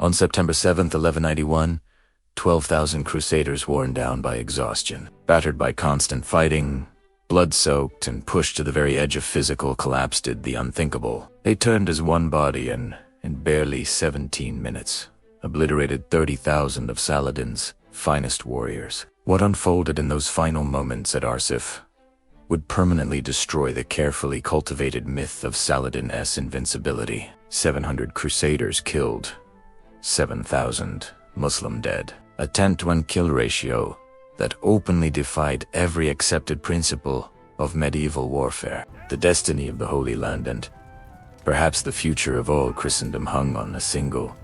On September 7, 1191, 12,000 Crusaders worn down by exhaustion, battered by constant fighting, blood-soaked and pushed to the very edge of physical collapse did the unthinkable. They turned as one body and, in barely 17 minutes, obliterated 30,000 of Saladin's finest warriors. What unfolded in those final moments at Arsif would permanently destroy the carefully cultivated myth of Saladin's invincibility. 700 Crusaders killed, 7,000 Muslim dead. A 10-to-1 kill ratio that openly defied every accepted principle of medieval warfare. The destiny of the Holy Land and perhaps the future of all Christendom hung on a single,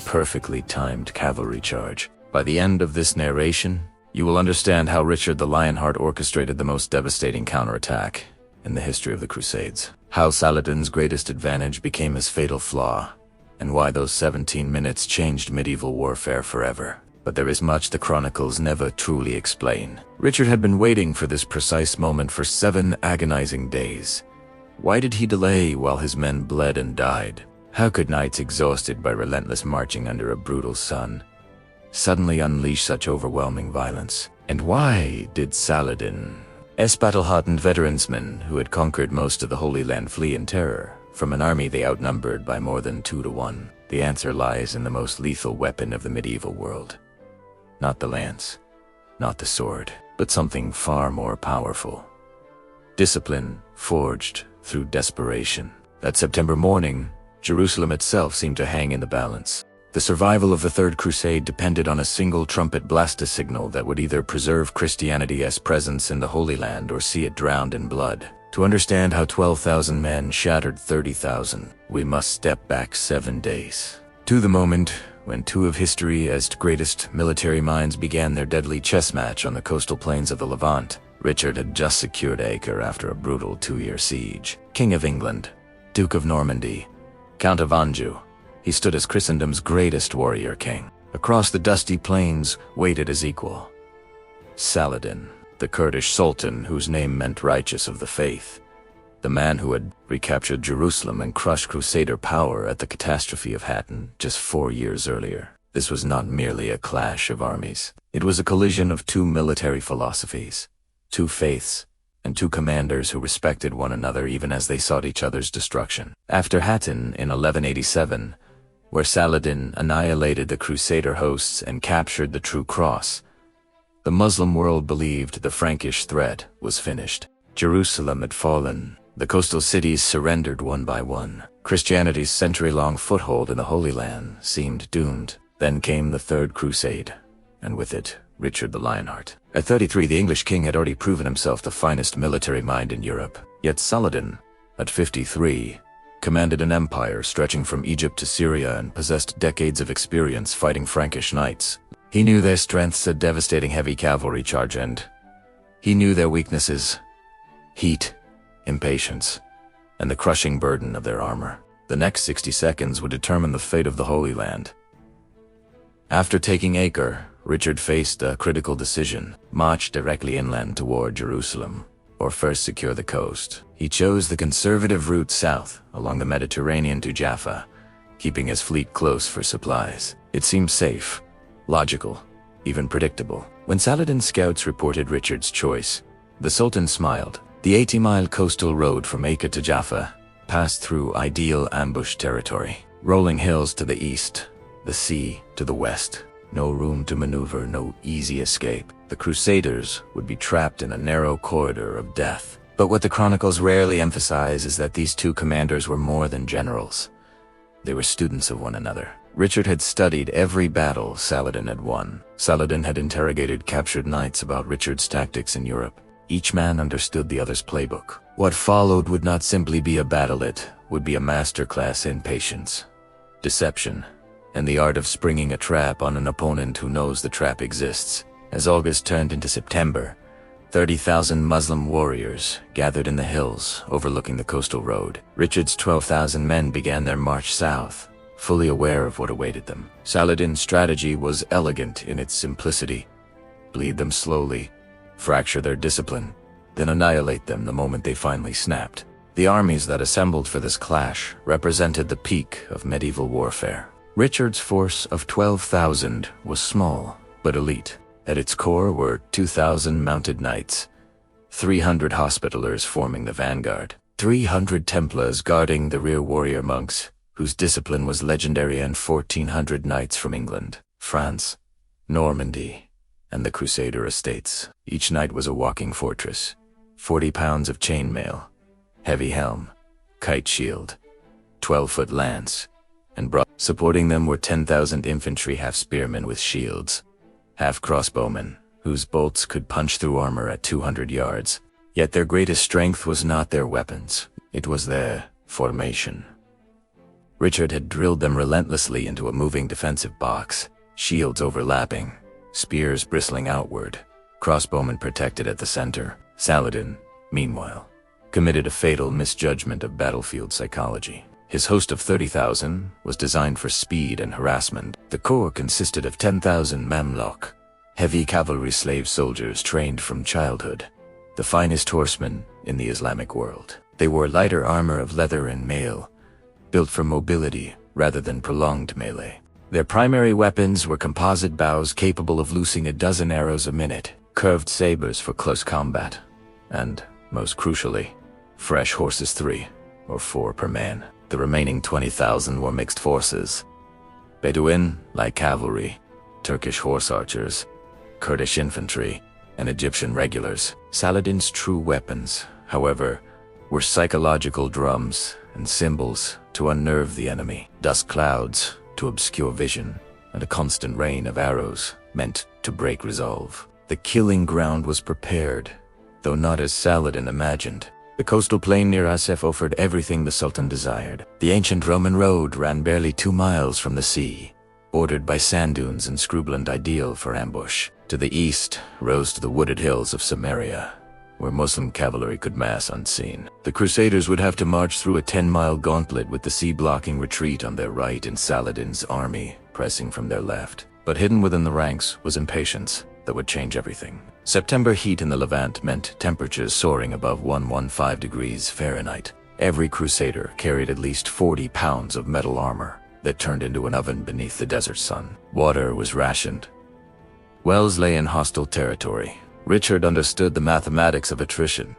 perfectly timed cavalry charge. By the end of this narration, you will understand how Richard the Lionheart orchestrated the most devastating counterattack in the history of the Crusades, how Saladin's greatest advantage became his fatal flaw, and why those 17 minutes changed medieval warfare forever. But there is much the chronicles never truly explain. Richard had been waiting for this precise moment for 7 agonizing days. Why did he delay while his men bled and died? How could knights exhausted by relentless marching under a brutal sun suddenly unleash such overwhelming violence? And why did Saladin's battle-hardened veteransmen who had conquered most of the Holy Land flee in terror from an army they outnumbered by more than 2 to 1? The answer lies in the most lethal weapon of the medieval world. Not the lance, not the sword, but something far more powerful. Discipline forged through desperation. That September morning, Jerusalem itself seemed to hang in the balance. The survival of the Third Crusade depended on a single trumpet blast signal that would either preserve Christianity's presence in the Holy Land or see it drowned in blood. To understand how 12,000 men shattered 30,000, we must step back 7 days, to the moment when 2 of history's greatest military minds began their deadly chess match on the coastal plains of the Levant. Richard had just secured Acre after a brutal 2-year siege. King of England, Duke of Normandy, Count of Anjou, he stood as Christendom's greatest warrior king. Across the dusty plains waited his equal, Saladin, the Kurdish sultan whose name meant righteous of the faith, the man who had recaptured Jerusalem and crushed Crusader power at the catastrophe of Hattin just 4 years earlier. This was not merely a clash of armies. It was a collision of 2 military philosophies, 2 faiths, and 2 commanders who respected one another even as they sought each other's destruction. After Hattin in 1187, where Saladin annihilated the Crusader hosts and captured the True Cross, the Muslim world believed the Frankish threat was finished. Jerusalem had fallen. The coastal cities surrendered one by one. Christianity's century-long foothold in the Holy Land seemed doomed. Then came the Third Crusade, and with it, Richard the Lionheart. At 33, the English king had already proven himself the finest military mind in Europe. Yet Saladin, at 53, commanded an empire stretching from Egypt to Syria and possessed decades of experience fighting Frankish knights. He knew their strengths, a devastating heavy cavalry charge, and he knew their weaknesses: heat, impatience, and the crushing burden of their armor. The next 60 seconds would determine the fate of the Holy Land. After taking Acre, Richard faced a critical decision: march directly inland toward Jerusalem, or first secure the coast. He chose the conservative route south, along the Mediterranean to Jaffa, keeping his fleet close for supplies. It seemed safe, logical, even predictable. When Saladin's scouts reported Richard's choice, the Sultan smiled. The 80-mile coastal road from Acre to Jaffa passed through ideal ambush territory. Rolling hills to the east, the sea to the west. No room to maneuver, no easy escape. The Crusaders would be trapped in a narrow corridor of death. But what the chronicles rarely emphasize is that these 2 commanders were more than generals. They were students of one another. Richard had studied every battle Saladin had won. Saladin had interrogated captured knights about Richard's tactics in Europe. Each man understood the other's playbook. What followed would not simply be a battle, it would be a masterclass in patience, deception, and the art of springing a trap on an opponent who knows the trap exists. As August turned into September, 30,000 Muslim warriors gathered in the hills overlooking the coastal road. Richard's 12,000 men began their march south, fully aware of what awaited them. Saladin's strategy was elegant in its simplicity: bleed them slowly, fracture their discipline, then annihilate them the moment they finally snapped. The armies that assembled for this clash represented the peak of medieval warfare. Richard's force of 12,000 was small, but elite. At its core were 2,000 mounted knights, 300 hospitallers forming the vanguard, 300 Templars guarding the rear warrior monks, whose discipline was legendary, and 1,400 knights from England, France, Normandy, and the Crusader estates. Each knight was a walking fortress. 40 pounds of chainmail, heavy helm, kite shield, 12-foot lance, and broad. Supporting them were 10,000 infantry, half spearmen with shields, half crossbowmen, whose bolts could punch through armor at 200 yards. Yet their greatest strength was not their weapons, it was their formation. Richard had drilled them relentlessly into a moving defensive box, shields overlapping, spears bristling outward, crossbowmen protected at the center. Saladin, meanwhile, committed a fatal misjudgment of battlefield psychology. His host of 30,000 was designed for speed and harassment. The corps consisted of 10,000 Mamluk, heavy cavalry slave soldiers trained from childhood, the finest horsemen in the Islamic world. They wore lighter armor of leather and mail, built for mobility rather than prolonged melee. Their primary weapons were composite bows capable of loosing a dozen arrows a minute, curved sabers for close combat, and, most crucially, fresh horses, 3 or 4 per man. The remaining 20,000 were mixed forces: Bedouin, light cavalry, Turkish horse archers, Kurdish infantry, and Egyptian regulars. Saladin's true weapons, however, were psychological drums and cymbals to unnerve the enemy, dust clouds to obscure vision, and a constant rain of arrows meant to break resolve. The killing ground was prepared, though not as Saladin imagined. The coastal plain near Asef offered everything the Sultan desired. The ancient Roman road ran barely 2 miles from the sea, bordered by sand dunes and scrubland, ideal for ambush. To the east rose the wooded hills of Samaria, where Muslim cavalry could mass unseen. The Crusaders would have to march through a 10-mile gauntlet, with the sea blocking retreat on their right and Saladin's army pressing from their left. But hidden within the ranks was impatience that would change everything. September heat in the Levant meant temperatures soaring above 115 degrees Fahrenheit. Every Crusader carried at least 40 pounds of metal armor that turned into an oven beneath the desert sun. Water was rationed. Wells lay in hostile territory. Richard understood the mathematics of attrition.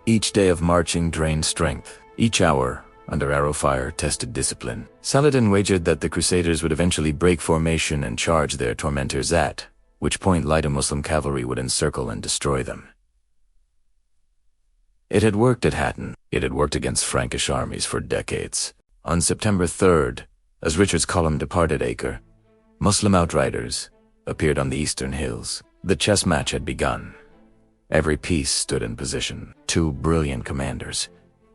Each day of marching drained strength. Each hour under arrow fire tested discipline. Saladin wagered that the Crusaders would eventually break formation and charge their tormentors, at which point lighter Muslim cavalry would encircle and destroy them. It had worked at Hattin. It had worked against Frankish armies for decades. On September 3rd, as Richard's column departed Acre, Muslim outriders appeared on the eastern hills. The chess match had begun. Every piece stood in position. 2 brilliant commanders,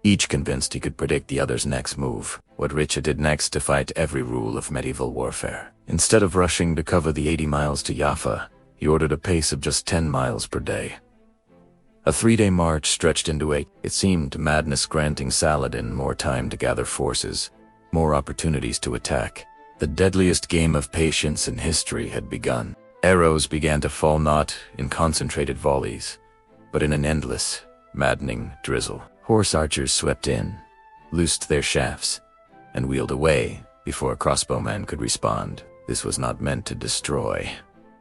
each convinced he could predict the other's next move. What Richard did next defied every rule of medieval warfare. Instead of rushing to cover the 80 miles to Jaffa, he ordered a pace of just 10 miles per day. A 3-day march stretched into 8. It seemed madness, granting Saladin more time to gather forces, more opportunities to attack. The deadliest game of patience in history had begun. Arrows began to fall not in concentrated volleys, but in an endless, maddening drizzle. Horse archers swept in, loosed their shafts, and wheeled away before a crossbowman could respond. This was not meant to destroy,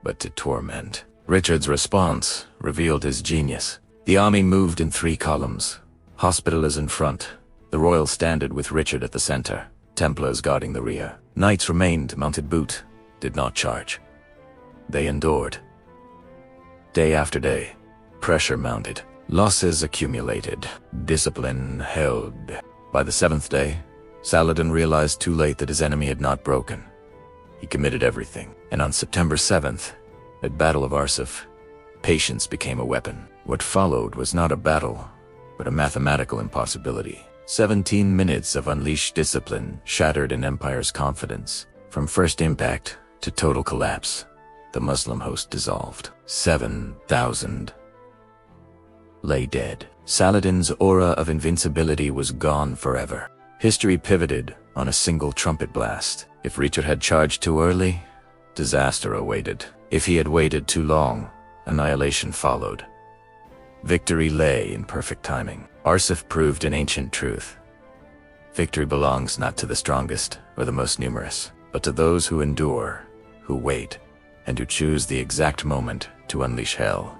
but to torment. Richard's response revealed his genius. The army moved in 3 columns, hospitallers in front, the royal standard with Richard at the center, Templars guarding the rear. Knights remained mounted boot, did not charge. They endured. Day after day, pressure mounted. Losses accumulated. Discipline held. By the 7th day, Saladin realized too late that his enemy had not broken. He committed everything. And on September 7th, at Battle of Arsuf, patience became a weapon. What followed was not a battle, but a mathematical impossibility. 17 minutes of unleashed discipline shattered an empire's confidence. From first impact to total collapse, the Muslim host dissolved. 7,000 lay dead. Saladin's aura of invincibility was gone forever. History pivoted on a single trumpet blast. If Richard had charged too early, disaster awaited. If he had waited too long, annihilation followed. Victory lay in perfect timing. Arsuf proved an ancient truth. Victory belongs not to the strongest or the most numerous, but to those who endure, who wait, and who choose the exact moment to unleash hell.